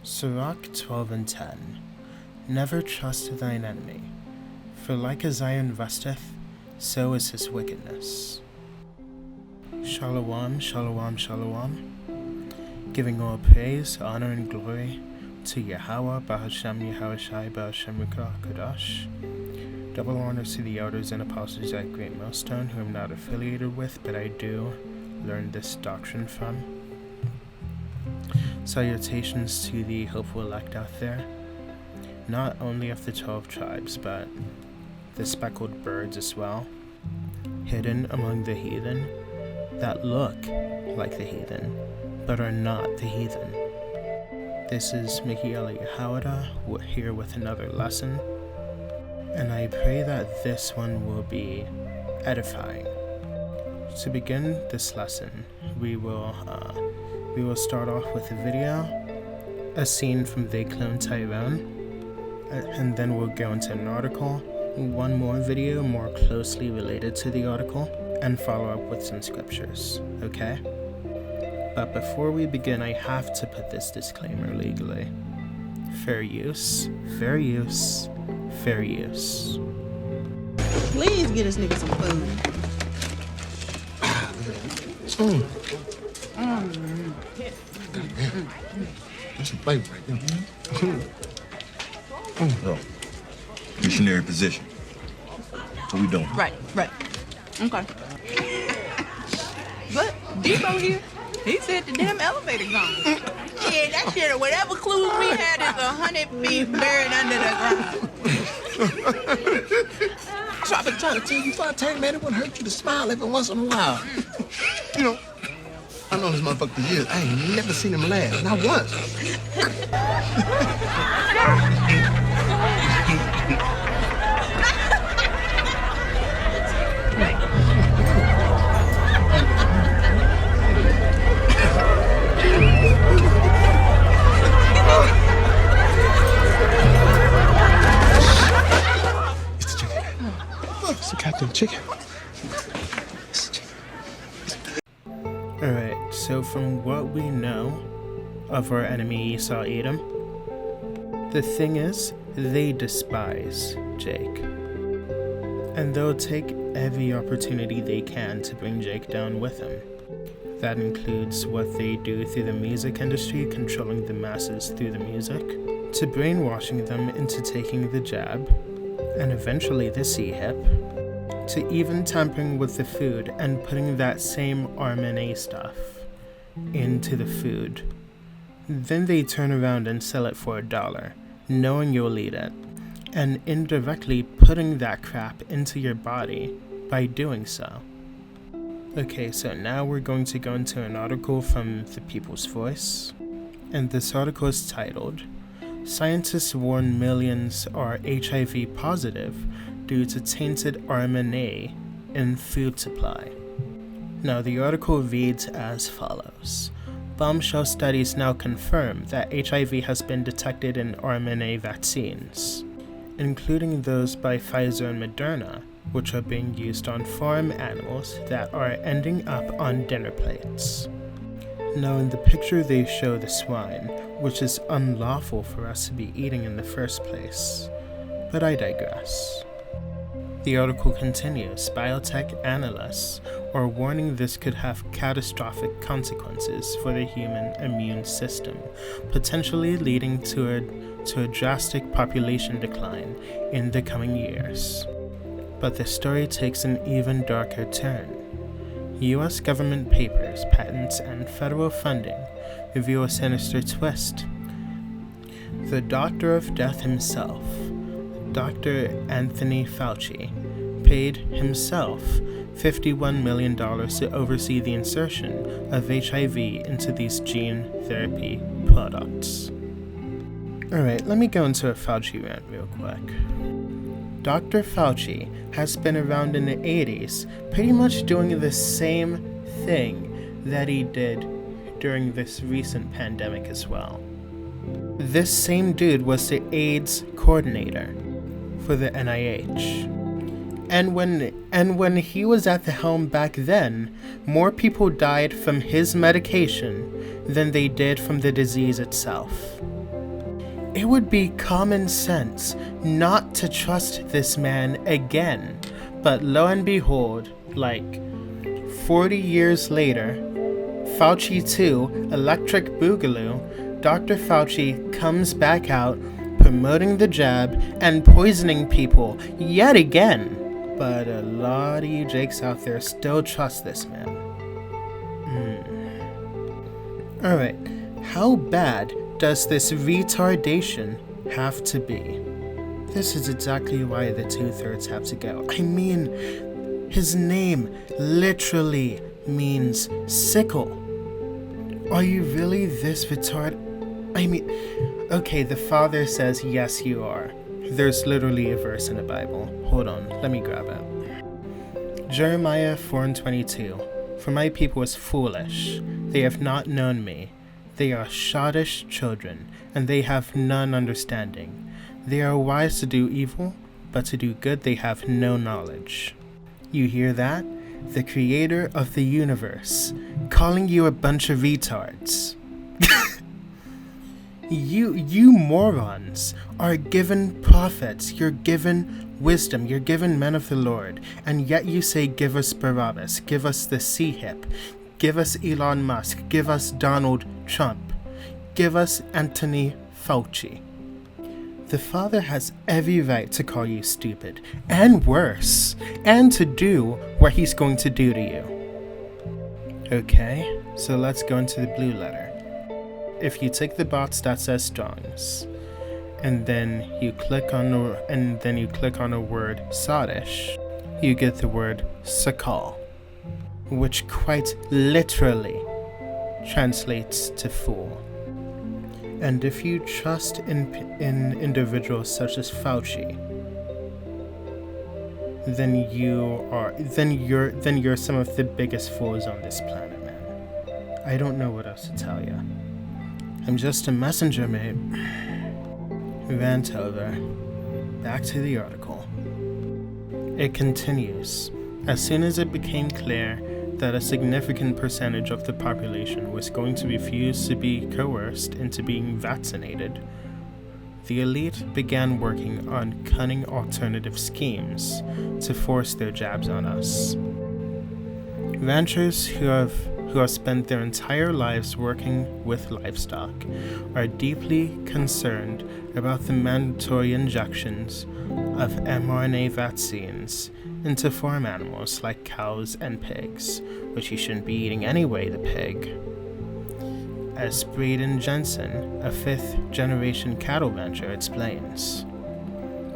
Sirach 12:10. Never trust thine enemy, for like as iron rusteth, so is his wickedness. Shalom, shalom, shalom. Giving all praise, honor, and glory to 𝐌𝐢𝐤𝐢'𝐚𝐥𝐚𝐡. Double honors to the elders and apostles at Great Millstone, who I'm not affiliated with, but I do learn this doctrine from. Salutations to the hopeful elect out there, not only of the 12 tribes, but the speckled birds as well, hidden among the heathen, that look like the heathen, but are not the heathen. This is 𝐌𝐢𝐤𝐤𝐢'𝐚𝐥𝐚𝐡 here with another lesson, and I pray that this one will be edifying. To begin this lesson, we will start off with a video, a scene from 𝐌𝐢𝐤𝐤𝐢'𝐚𝐡, and then we'll go into an article, one more video more closely related to the article, and follow up with some scriptures, okay? But before we begin, I have to put this disclaimer legally. Fair use, fair use, fair use. Please get this nigga some food. That's some flavor right there. So, missionary position. What we doing? Right. Okay. But Debo here, he said the damn elevator gone. Yeah, that shit, whatever clues we had is 100 feet buried under the ground. So I've been trying to tell you 5 times, man, it wouldn't hurt you to smile every once in a while. You know, I know this motherfucker for years. I ain't never seen him laugh, not once. It's the Captain Chicken. Alright, so from what we know of our enemy Esau Edom, the thing is, they despise Jake. And they'll take every opportunity they can to bring Jake down with him. That includes what they do through the music industry, controlling the masses through the music, to brainwashing them into taking the jab, and eventually the C-hip, to even tampering with the food and putting that same RNA stuff into the food. Then they turn around and sell it for $1, knowing you'll eat it, and indirectly putting that crap into your body by doing so. Okay, so now we're going to go into an article from the People's Voice, and this article is titled, "Scientists warn millions are HIV positive due to tainted RNA in food supply." Now the article reads as follows. Bombshell studies now confirm that HIV has been detected in RNA vaccines, including those by Pfizer and Moderna, which are being used on farm animals that are ending up on dinner plates. Now in the picture they show the swine, which is unlawful for us to be eating in the first place. But I digress. The article continues, biotech analysts are warning this could have catastrophic consequences for the human immune system, potentially leading to a drastic population decline in the coming years. But the story takes an even darker turn. U.S. government papers, patents, and federal funding reveal a sinister twist. The Doctor of Death himself, Dr. Anthony Fauci, paid himself $51 million to oversee the insertion of HIV into these gene therapy products. Alright, let me go into a Fauci rant real quick. Dr. Fauci has been around in the 80s pretty much doing the same thing that he did during this recent pandemic as well. This same dude was the AIDS coordinator for the NIH. And when he was at the helm back then, more people died from his medication than they did from the disease itself. it would be common sense not to trust this man again. But lo and behold, like 40 years later, Fauci 2, Electric Boogaloo, Dr. Fauci comes back out promoting the jab and poisoning people yet again. But a lot of you jakes out there still trust this man. Alright, how bad does this retardation have to be? This is exactly why the 2/3 have to go. I mean, his name literally means sickle. Are you really this retarded? I mean, okay, the father says, yes, you are. There's literally a verse in the Bible. Hold on, let me grab it. Jeremiah 4:22. For my people is foolish. They have not known me. They are sottish children, and they have none understanding. They are wise to do evil, but to do good they have no knowledge. You hear that? The creator of the universe calling you a bunch of retards. You morons are given prophets, you're given wisdom, you're given men of the Lord, and yet you say, give us Barabbas, give us the C-Hip, give us Elon Musk, give us Donald Trump, give us Anthony Fauci. The Father has every right to call you stupid, and worse, and to do what he's going to do to you. Okay, so let's go into the blue letter. If you take the box that says Strongs, and then you click on the word sottish, you get the word sakal, which quite literally translates to fool. And if you trust in individuals such as Fauci, then you're some of the biggest fools on this planet, man. I don't know what else to tell you. I'm just a messenger, mate. Rant over. Back to the article. It continues. As soon as it became clear that a significant percentage of the population was going to refuse to be coerced into being vaccinated, the elite began working on cunning alternative schemes to force their jabs on us. Ranchers who have spent their entire lives working with livestock are deeply concerned about the mandatory injections of mRNA vaccines into farm animals like cows and pigs, which you shouldn't be eating anyway, the pig. As Braden Jensen, a 5th-generation cattle rancher, explains,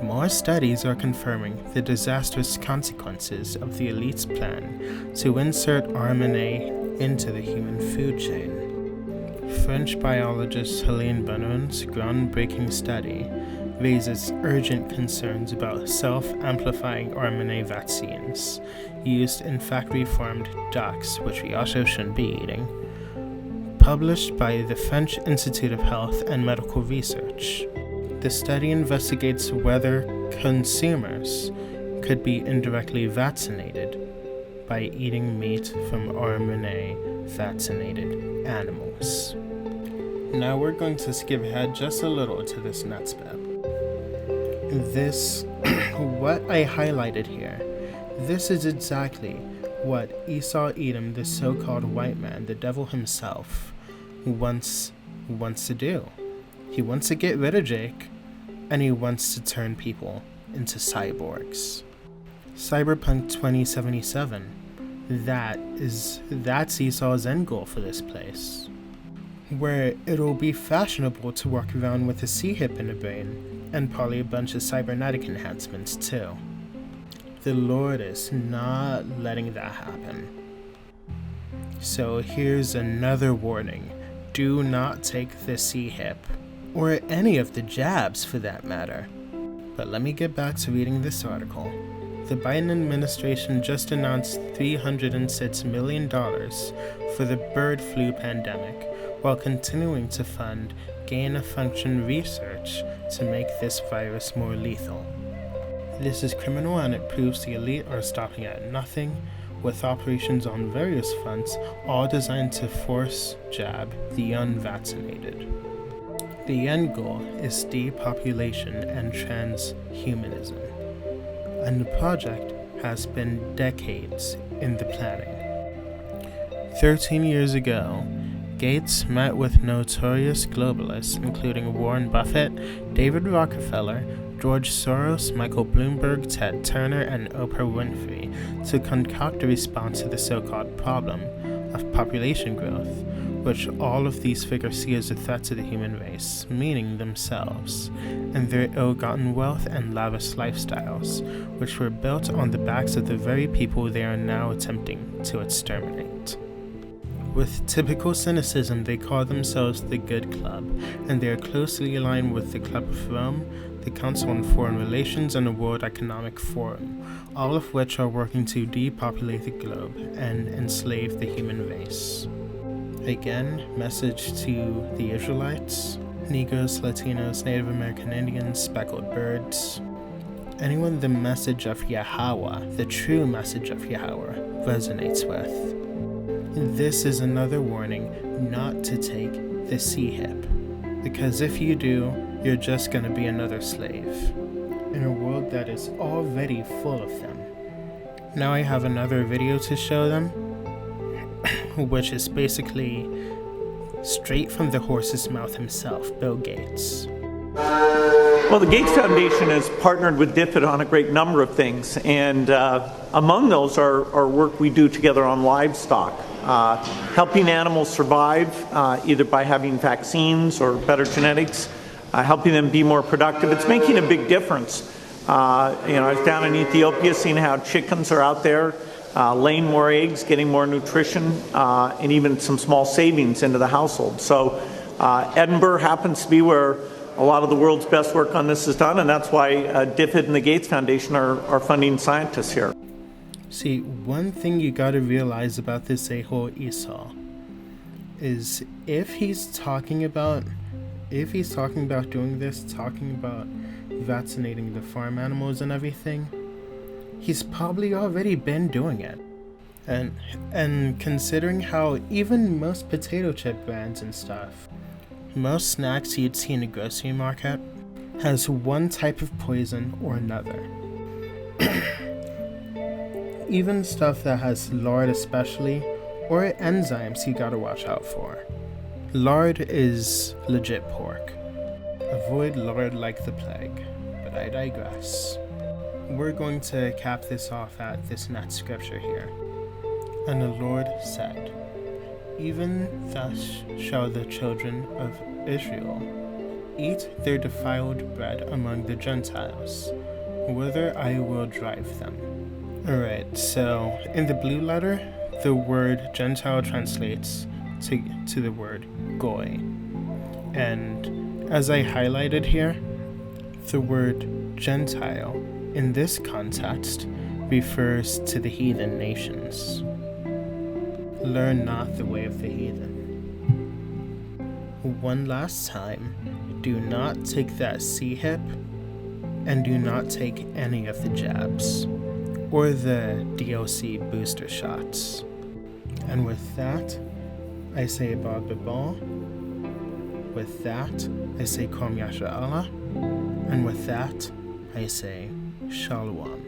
more studies are confirming the disastrous consequences of the elite's plan to insert RMNA into the human food chain. French biologist Helene Banon's groundbreaking study raises urgent concerns about self-amplifying RMNA vaccines used in factory-farmed ducks, which we also shouldn't be eating. Published by the French Institute of Health and Medical Research, the study investigates whether consumers could be indirectly vaccinated by eating meat from RMNA-vaccinated animals. Now we're going to skip ahead just a little to this next bit. What I highlighted here, this is exactly what 𝐌𝐤𝐤𝐤𝐚, the so-called white man, the devil himself, wants to do. He wants to get rid of Jake, and he wants to turn people into cyborgs. Cyberpunk 2077, that's Esau's end goal for this place, where it'll be fashionable to walk around with a C-hip in the brain, and probably a bunch of cybernetic enhancements too. The Lord is not letting that happen. So here's another warning. Do not take the C-hip, or any of the jabs for that matter. But let me get back to reading this article. The Biden administration just announced $306 million for the bird flu pandemic, while continuing to fund gain-of-function research to make this virus more lethal. This is criminal, and it proves the elite are stopping at nothing, with operations on various fronts, all designed to force jab the unvaccinated. The end goal is depopulation and transhumanism, and the project has been decades in the planning. 13 years ago, Gates met with notorious globalists including Warren Buffett, David Rockefeller, George Soros, Michael Bloomberg, Ted Turner, and Oprah Winfrey to concoct a response to the so-called problem of population growth, which all of these figures see as a threat to the human race, meaning themselves, and their ill-gotten wealth and lavish lifestyles, which were built on the backs of the very people they are now attempting to exterminate. With typical cynicism, they call themselves the Good Club, and they are closely aligned with the Club of Rome, the Council on Foreign Relations, and the World Economic Forum, all of which are working to depopulate the globe and enslave the human race. Again, message to the Israelites, Negroes, Latinos, Native American Indians, speckled birds, anyone the message of Yahweh, the true message of Yahweh, resonates with. This is another warning not to take the C-hip, because if you do, you're just going to be another slave, in a world that is already full of them. Now I have another video to show them, which is basically straight from the horse's mouth himself, Bill Gates. Well, the Gates Foundation has partnered with DFID on a great number of things, and among those are work we do together on livestock, helping animals survive either by having vaccines or better genetics, helping them be more productive. It's making a big difference. I was down in Ethiopia seeing how chickens are out there laying more eggs, getting more nutrition, and even some small savings into the household. So Edinburgh happens to be where a lot of the world's best work on this is done, and that's why DFID and the Gates Foundation are funding scientists here. See, one thing you gotta realize about this 𝐌𝐤𝐤𝐤𝐤 is if he's talking about doing this, talking about vaccinating the farm animals and everything, he's probably already been doing it. And considering how even most potato chip brands and stuff, most snacks you'd see in a grocery market, has one type of poison or another. Even stuff that has lard especially, or enzymes you gotta watch out for. Lard is legit pork. Avoid lard like the plague, but I digress. We're going to cap this off at this next scripture here. And the Lord said, "Even thus shall the children of Israel eat their defiled bread among the Gentiles, whither I will drive them." Alright, so in the blue letter, the word Gentile translates to the word Goy. And as I highlighted here, the word Gentile in this context refers to the heathen nations. Learn not the way of the heathen. One last time, do not take that C-hip, and do not take any of the jabs, or the DOC booster shots. And with that, I say Bad Babal. With that, I say 𝐌𝐤𝐤𝐤𝐤𝐤. And with that, I say Shalom.